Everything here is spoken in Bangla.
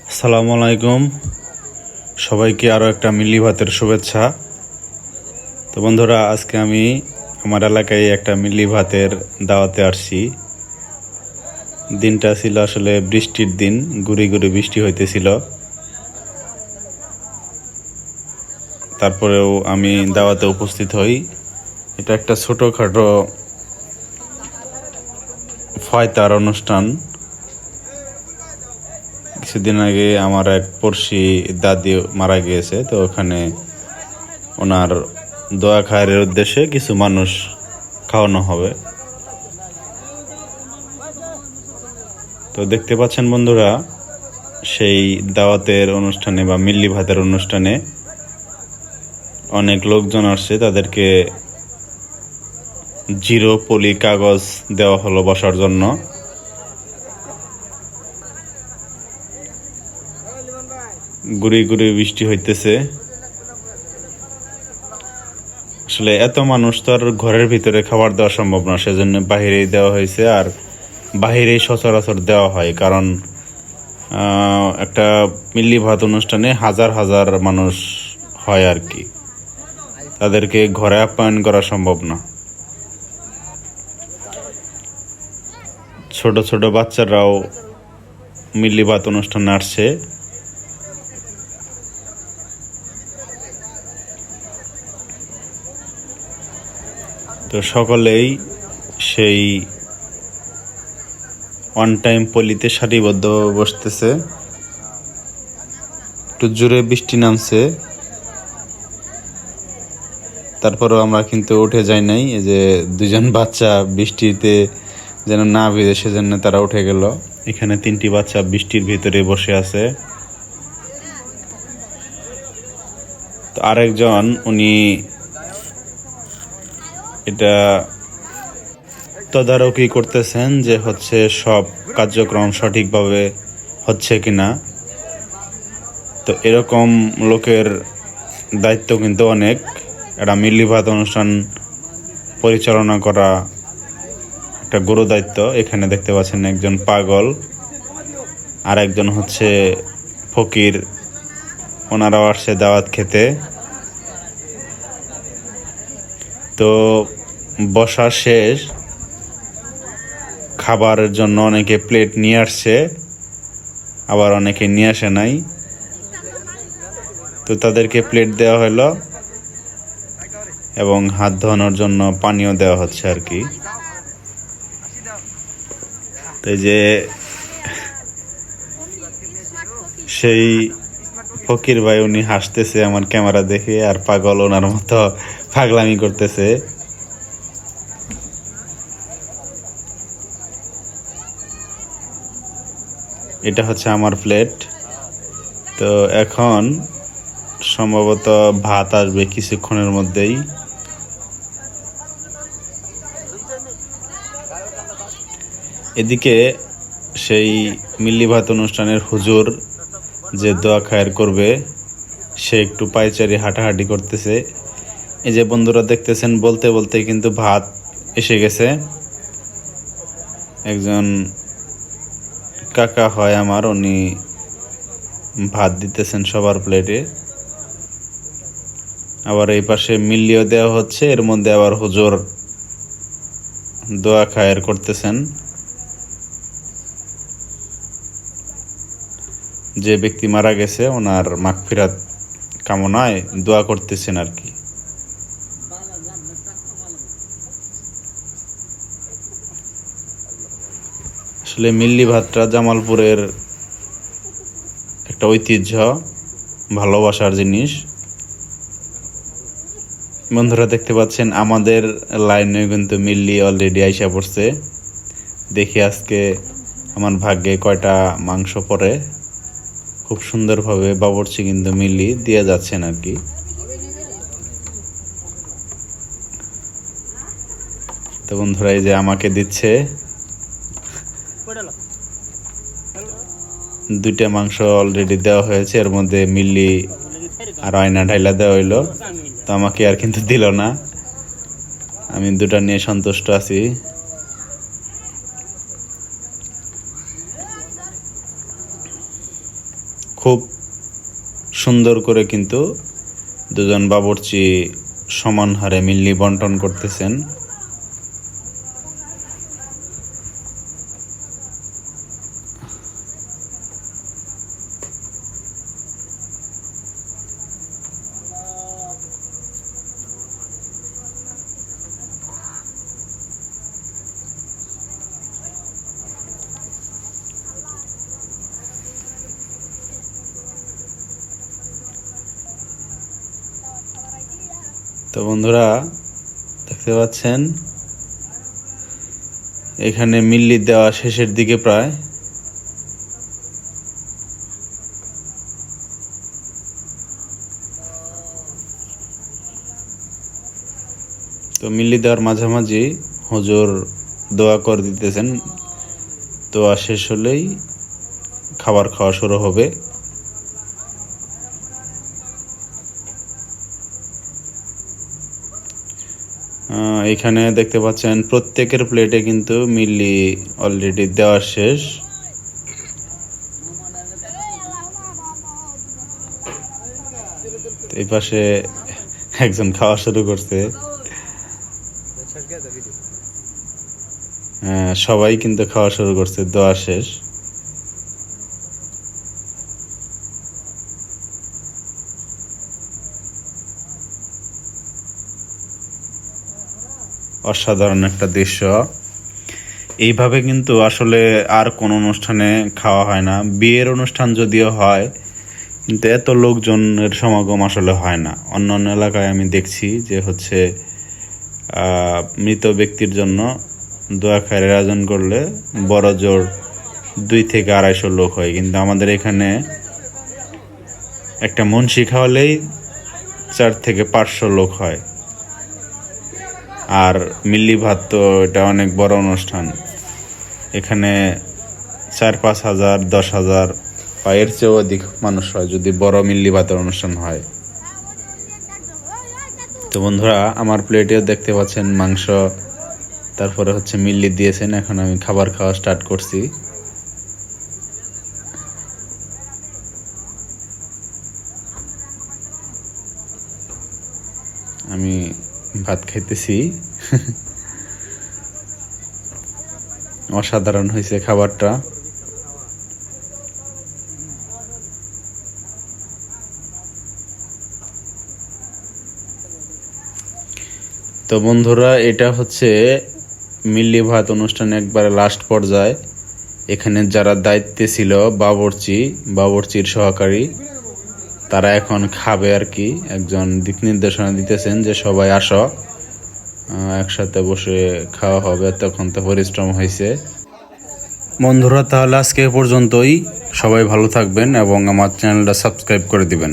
আসসালামু আলাইকুম, সবাইকে আরও একটা মিল্লি ভাতের শুভেচ্ছা। তো বন্ধুরা, আজকে আমি আমার এলাকায় একটা মিল্লি ভাতের দাওয়াতে আসছি। দিনটা ছিল আসলে বৃষ্টির দিন, গুড়ি গুড়ি বৃষ্টি হইতেছিল। তারপরেও আমি দাওয়াতে উপস্থিত হই। এটা একটা ছোটোখাটো ফয়তার অনুষ্ঠান। কিছুদিন আগে আমার এক পড়শি দাদি মারা গিয়েছে, তো ওখানে ওনার দোয়া খায়ের উদ্দেশ্যে কিছু মানুষ খাওয়ানো হবে। তো দেখতে পাচ্ছেন বন্ধুরা, সেই দাওয়াতের অনুষ্ঠানে বা মিল্লি ভাতের অনুষ্ঠানে অনেক লোকজন আসছে। তাদেরকে জিরো পলি কাগজ দেওয়া হলো বসার জন্য। গুড়ি গুড়ি বৃষ্টি হইতেছে। আসলে এত মানুষ তো আর ঘরের ভিতরে খাবার দেওয়া সম্ভব না, সেজন্য বাহিরেই দেওয়া হয়েছে। আর বাহিরেই সচরাচর দেওয়া হয়, কারণ একটা মিল্লি ভাত অনুষ্ঠানে হাজার হাজার মানুষ হয় আর কি, তাদেরকে ঘরে আপ্যায়ন করা সম্ভব না। ছোট ছোট বাচ্চারাও মিল্লি ভাত অনুষ্ঠানে আসছে। তো সকলেই সেই ওয়ান টাইম পলিতে সারিবদ্ধ বসতেছে। একটু জোরে বৃষ্টি নামছে, তারপরেও আমরা কিন্তু উঠে যাই নাই। এই যে দুজন বাচ্চা বৃষ্টিতে যেন না ভিজে, সেজন্য তারা উঠে গেল। এখানে 3টি বাচ্চা বৃষ্টির ভিতরে বসে আছে। তো আরেকজন উনি এটা তদারকি করতেছেন যে হচ্ছে সব কার্যক্রম সঠিকভাবে হচ্ছে কিনা। তো এরকম লোকের দায়িত্ব কিন্তু অনেক। একটা মিল্লি ভাত অনুষ্ঠান পরিচালনা করা একটা গুরু দায়িত্ব। এখানে দেখতে পাচ্ছেন একজন পাগল, আর একজন হচ্ছে ফকির, ওনারাও আসছে দাওয়াত খেতে। তো বসা শেষ, খাবারের জন্য অনেকে প্লেট নিয়ে আসছে, আবার অনেকে নিয়ে আসে নাই। তো তাদেরকে প্লেট দেওয়া হলো এবং হাত ধোয়ানোর জন্য পানিও দেওয়া হচ্ছে আর কি। তো যে সেই ফকির ভাই, উনি হাসতেছে আমার ক্যামেরা দেখে, আর পাগল ওনার মতো পাগলামি করতেছে। এটা হচ্ছে আমার প্লেট। তো এখন সম্ভবত ভাত আসবে কিছুক্ষণের মধ্যেই। এদিকে সেই মিল্লি ভাত অনুষ্ঠানের হুজুর যে দোয়া খায়ের করবে, সে একটু পায়চারি হাঁটাহাঁটি করতেছে। এই যে বন্ধুরা দেখতেছেন, বলতে বলতে কিন্তু ভাত এসে গেছে। একজন কাকা হয় আমার, উনি ভাত দিতেছেন সবার প্লেটে। আবার এই পাশে মিল্লিও দেওয়া হচ্ছে, এর মধ্যে আবার হুজুর দোয়া খায়ের করতেছেন। যে ব্যক্তি মারা গেছে ওনার মাগফিরাত কামনায় দোয়া করতেছেন আর কি। আসলে মিল্লি ভাতটা জামালপুরের একটা ঐতিহ্য, ভালোবাসার জিনিস। বন্ধুরা দেখতে পাচ্ছেন আমাদের লাইনে কিন্তু মিল্লি অলরেডি আইসা পড়ছে। দেখি আজকে আমার ভাগ্যে কয়টা মাংস পড়ে। খুব সুন্দরভাবে বাবুর্চি কিন্তু মিল্লি দিয়ে যাচ্ছেন আর কি। তো বন্ধুরা, এই যে আমাকে দিচ্ছে 2টা মাংস অলরেডি দেওয়া হয়েছে, এর মধ্যে মিল্লি আর আয়না ঢাইলা দেওয়া হইলো। তো আমাকে আর কিন্তু দিল না, আমি দুটা নিয়ে সন্তুষ্ট আছি। খুব সুন্দর করে কিন্তু দুজন বাবুর্চি সমান হারে মিল্লি বন্টন করতেছেন। তো বন্ধুরা দেখতে পাচ্ছেন এখানে মিল্লি দেওয়া শেষের দিকে প্রায়। তো মিল্লি দেওয়ার মাঝামাঝি হুজুর দোয়া করে দিতেছেন। দোয়া শেষ হলেই খাবার খাওয়া শুরু হবে। এখানে দেখতে পাচ্ছেন প্রত্যেকের প্লেটে কিন্তু মিল্লি অলরেডি দেওয়া শেষ। এই পাশে একজন খাওয়া শুরু করছে। সবাই কিন্তু খাওয়া শুরু করছে, দেওয়া শেষ। অসাধারণ একটা দৃশ্য। এইভাবে কিন্তু আসলে আর কোন অনুষ্ঠানে খাওয়া হয় না। বিয়ের অনুষ্ঠান যদিও হয়, কিন্তু এত লোকজনের সমাগম আসলে হয় না। অন্যান্য এলাকায় আমি দেখছি যে হচ্ছে মৃত ব্যক্তির জন্য দোয়া খায়ের আয়োজন করলে বড় জোর 2 থেকে 250 লোক হয়, কিন্তু আমাদের এখানে একটা মুন্সি খাওয়ালেই 4 থেকে 500 লোক হয়। আর মিল্লি ভাত তো এটা অনেক বড় অনুষ্ঠান, এখানে 4-5 হাজার 10 হাজার বা এর চেয়েও অধিক মানুষ হয় যদি বড় মিল্লি ভাতের অনুষ্ঠান হয়। তো বন্ধুরা আমার প্লেটেও দেখতে পাচ্ছেন মাংস, তারপরে হচ্ছে মিল্লি দিয়েছেন। এখন আমি খাবার খাওয়া স্টার্ট করছি। আমি ভাত খাইতেছি। অসাধারণ হয়েছে খাবারটা। তো বন্ধুরা এটা হচ্ছে মিল্লি ভাত অনুষ্ঠানে একবারে লাস্ট পর্যায়ে। এখানে যারা দায়িত্বে ছিল বাবুর্চির সহকারী, তারা এখন খাবে আর কি। একজন দিক নির্দেশনা দিতেছেন যে সবাই আসো, একসাথে বসে খাওয়া হবে। তখন তো পরিশ্রম হয়েছে। বন্ধুরা তাহলে আজকে পর্যন্তই। সবাই ভালো থাকবেন এবং আমার চ্যানেলটা সাবস্ক্রাইব করে দিবেন।